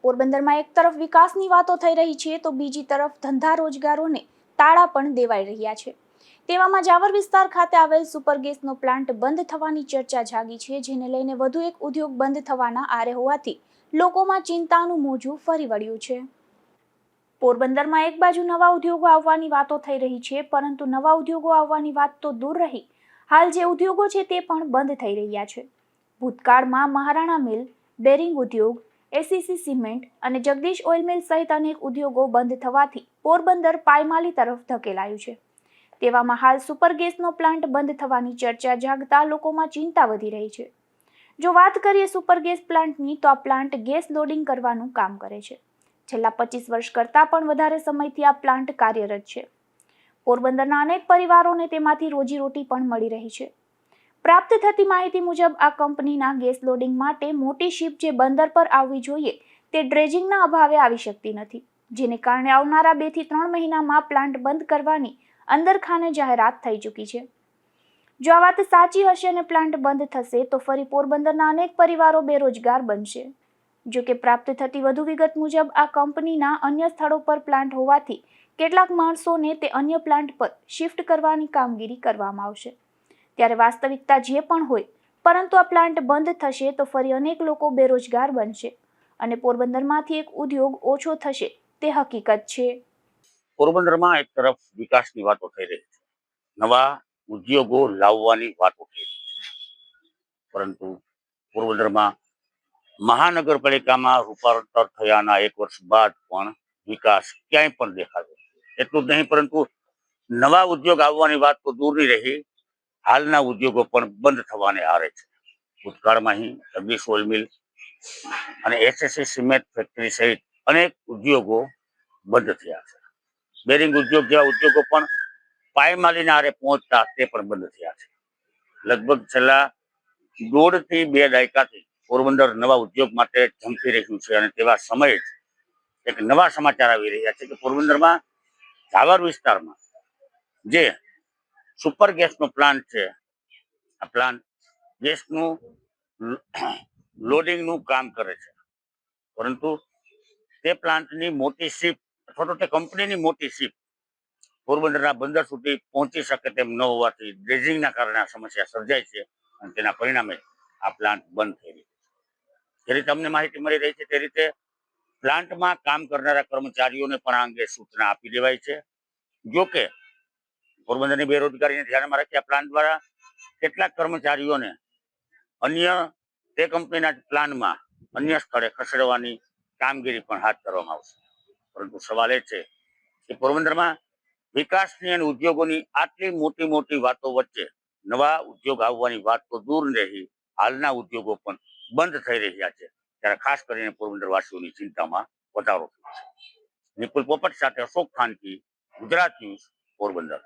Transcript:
પોરબંદરમાં એક તરફ વિકાસની વાતો થઈ રહી છે તો બીજી તરફ ધંધા રોજગારોને તાળા પણ દેવાઈ રહ્યા છે। તેવામાં જાવર વિસ્તાર ખાતે આવેલ સુપર ગેસનો પ્લાન્ટ બંધ થવાની ચર્ચા જાગી છે, જેને લઈને વધુ એક ઉદ્યોગ બંધ થવાના આરે હોવાથી લોકોમાં ચિંતાનું મોજું ફરી વળ્યું છે। પોરબંદરમાં એક બાજુ નવા ઉદ્યોગો આવવાની વાતો થઈ રહી છે, પરંતુ નવા ઉદ્યોગો આવવાની વાત તો દૂર રહી, હાલ જે ઉદ્યોગો છે તે પણ બંધ થઈ રહ્યા છે। ભૂતકાળમાં મહારાણા મિલ, બેરિંગ ઉદ્યોગ, એસીસી સિમેન્ટ અને જગદીશ ઓઇલ મિલ સહિત અનેક ઉદ્યોગો બંધ થવાથી પોરબંદર પાયમાલી તરફ ધકેલાયું છે। તેવામાં હાલ સુપર ગેસનો પ્લાન્ટ બંધ થવાની ચર્ચા જાગતા લોકોમાં ચિંતા વધી રહી છે। જો વાત કરીએ સુપર ગેસ પ્લાન્ટની, તો આ પ્લાન્ટ ગેસ લોડિંગ કરવાનું કામ કરે છે। છેલ્લા 25 વર્ષ કરતાં પણ વધારે સમયથી આ પ્લાન્ટ કાર્યરત છે। પોરબંદરના અનેક પરિવારોને તેમાંથી રોજીરોટી પણ મળી રહી છે। પ્રાપ્ત થતી માહિતી મુજબ આ કંપનીના ગેસ લોડિંગ માટે મોટી શિપ જે બંદર પર આવવી જોઈએ તે ડ્રેજિંગના અભાવે આવી શકતી નથી, જેને કારણે આવનારા 2 થી 3 મહિનામાં પ્લાન્ટ બંધ કરવાની અંદરખાને જાહેરાત થઈ ચૂકી છે। જો આ વાત સાચી હશે અને પ્લાન્ટ બંધ થશે તો ફરી પોરબંદરના અનેક પરિવારો બેરોજગાર બનશે। જો કે પ્રાપ્ત થતી વધુ વિગત મુજબ આ કંપનીના અન્ય સ્થળો પર પ્લાન્ટ હોવાથી કેટલાક માણસોને તે અન્ય પ્લાન્ટ પર શિફ્ટ કરવાની કામગીરી કરવામાં આવશે। ત્યારે વાસ્તવિકતા જે પણ હોય, પરંતુ આ પ્લાન્ટ બંધ થશે તો ફરી અનેક લોકો બેરોજગાર બનશે અને પોરબંદરમાંથી એક ઉદ્યોગ ઓછો થશે તે હકીકત છે। પોરબંદરમાં એક તરફ વિકાસની વાતો થઈ રહી છે, નવા ઉદ્યોગો લાવવાની વાતો થઈ રહી છે, પરંતુ પોરબંદરમાં મહાનગરપાલિકામાં રૂપાંતર થયાના 1 વર્ષ બાદ પણ વિકાસ ક્યાંય પણ દેખાતો નથી। એટલું જ નહીં, પરંતુ નવા ઉદ્યોગ આવવાની વાત તો દૂરની રહી, હાલના ઉદ્યોગો પણ બંધ થવાને આરે છે। ભૂતકાળમાં જગદીશ ઓઇલ મિલ અને એસએસસી સિમેન્ટ ફેક્ટરી સહિત અનેક ઉદ્યોગો બંધ થયા છે। બેરિંગ ઉદ્યોગ જેવા ઉદ્યોગો પણ પાયમાલીના આરે પહોંચતા તે પણ બંધ થયા છે। લગભગ છેલ્લા 1.5 થી 2 દાયકાથી પોરબંદર નવા ઉદ્યોગ માટે ઝંખી રહ્યું છે અને તેવા સમયે જ એક નવા સમાચાર આવી રહ્યા છે કે પોરબંદરમાં જાવર વિસ્તારમાં જે સુપર ગેસનો પ્લાન્ટ છે, આ પ્લાન્ટ ગેસનું લોડિંગનું કામ કરે છે, પરંતુ તે પ્લાન્ટની મોટી શિપ અથવા તો તે કંપનીની મોટી શિપ પોરબંદરના બંદર સુધી પહોંચી શકે તેમ ન હોવાથી ડ્રેજિંગના કારણે આ સમસ્યા સર્જાય છે અને તેના પરિણામે આ પ્લાન્ટ બંધ થઈ રહ્યો છે। જે રીતે અમને માહિતી મળી રહી છે તે રીતે પ્લાન્ટમાં કામ કરનારા કર્મચારીઓને પણ આ અંગે સૂચના આપી દેવાઈ છે। જો કે પોરબંદરની બેરોજગારીને ધ્યાનમાં રાખી આ પ્લાન્ટ દ્વારા કેટલાક કર્મચારીઓને અન્ય તે કંપનીના પ્લાન્ટમાં અન્ય સ્થળે ખસેડવાની કામગીરી પણ હાથ ધરવામાં આવશે। પરંતુ સવાલ એ છે કે પોરબંદરમાં વિકાસની અને ઉદ્યોગોની આટલી મોટી મોટી વાતો વચ્ચે નવા ઉદ્યોગ આવવાની વાત તો દૂર રહી, હાલના ઉદ્યોગો પણ બંધ થઈ રહ્યા છે, ત્યારે ખાસ કરીને પોરબંદરવાસીઓની ચિંતામાં વધારો થયો છે। નિપુલ પોપટ સાથે અશોક ખાનકી, ગુજરાત ન્યૂઝ, પોરબંદર।